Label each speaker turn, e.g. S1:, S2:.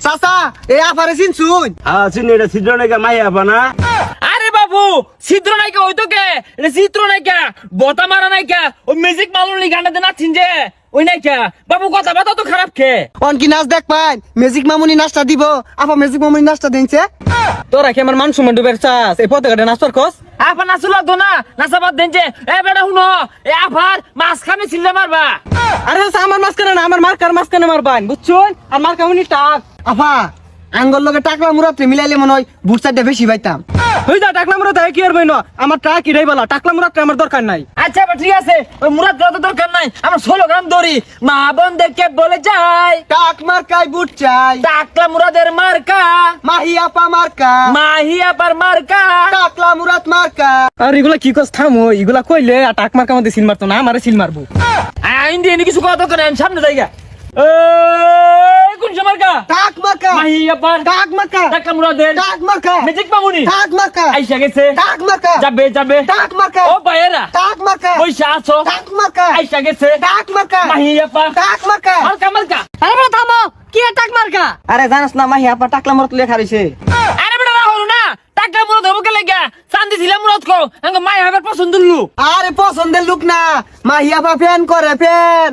S1: চাচা এ আপারে চিনছুন?
S2: হ্যাঁ চিনি, এটা চিত্রনায়িকা মাইয়া আপা না?
S3: আরে বাবু চিত্রনায়িকা হইতো কে? এটা চিত্রনায়িকা বতা মারা নায়িকা, ওই মিউজিক মালুনি গানটাতে নাচিন যে ওই নায়িকা। বাবু কথা বাতা তো খারাপ খে।
S1: অন কি নাচ দেখ পাই? ম্যাজিক মামুনি নাচটা দিব, আপা ম্যাজিক মামুনি নাচটা দিনছে।
S4: তোরা কি আমার মান সম্মান ডুবের চাস? এই পথে ঘাটে নাচর কস?
S3: আপা নাচু লাগতো না, নাচাবাদ দেন যে। এ বেটা শুনো, এ আফার মাঝখানে ছিললে মারবা।
S4: আরে চাচা আমার মাঝখানে না, আমার মার্কার মাঝখানে মারবান বুঝছুন? আর মার্কা হুনি টাক
S1: আপা আঙ্গল লগে টাকলা মুরাতে মিলাইলে মনে হয় বুট সাইডটা বেশি পাইতাম।
S4: হই যা টাকলা মুরাত কি আর বইন, আমার টাক ইরাই বলা, টাকলা মুরাত আমার দরকার নাই।
S3: আচ্ছা বা ঠিক আছে, ওই মুরাদ তো দরকার নাই, আমরা 16 গ্রাম দড়ি মা বোনদেরকে বলে যাই,
S1: টাক মার্কাই বুট চাই,
S3: টাকলা মুরাদের মার্কা,
S1: মাহি আপা মার্কা,
S3: মাহি আপার মার্কা।
S1: টাকলা মুরাত মার্কা।
S4: আর এগুলা কি কস থামো, এগুলা কইলে আর টাক মার্কা মধ্যে সিল মারতো না, আমারে সিল মারবো।
S3: আইন দিয়ে কিছু কথা দরকার নাই, আমি সামনে যাইগা। কোন মার্কা?
S1: টাক মার্কা,
S3: মাহি আপার
S1: টাক মার্কা,
S3: টাকলা মুরাদের
S1: টাক মার্কা,
S3: ম্যাজিক মামুনি
S1: টাক মার্কা,
S3: আইসা গেছে।
S1: টাক মার্কা,
S3: যাবে যাবে
S1: টাক মার্কা,
S3: ও ভাইয়েরা
S1: টাক মার্কা,
S3: পয়সা আছো,
S1: টাক মার্কা,
S3: আইসা গেছে।
S1: টাক মার্কা,
S3: মাহি আপা
S1: টাক মার্কা।
S3: মার্কা মার্কা।
S4: আরে বড় থামো, কি আর টাক মার্কা?
S1: আরে জানাস না মাহি আপা টাকলা মুরাত লেখা রইছে।
S3: আরে বেটা রাহুল না, টাকা মুরাদ হবো কে লাগা? চান্দি ছিলাম মুরাদ কো, আঙ্গ মাই হাবের পছন্দ লু।
S1: আরে পছন্দের লোক না, মাহি আপা ফ্যান করে ফ্যান।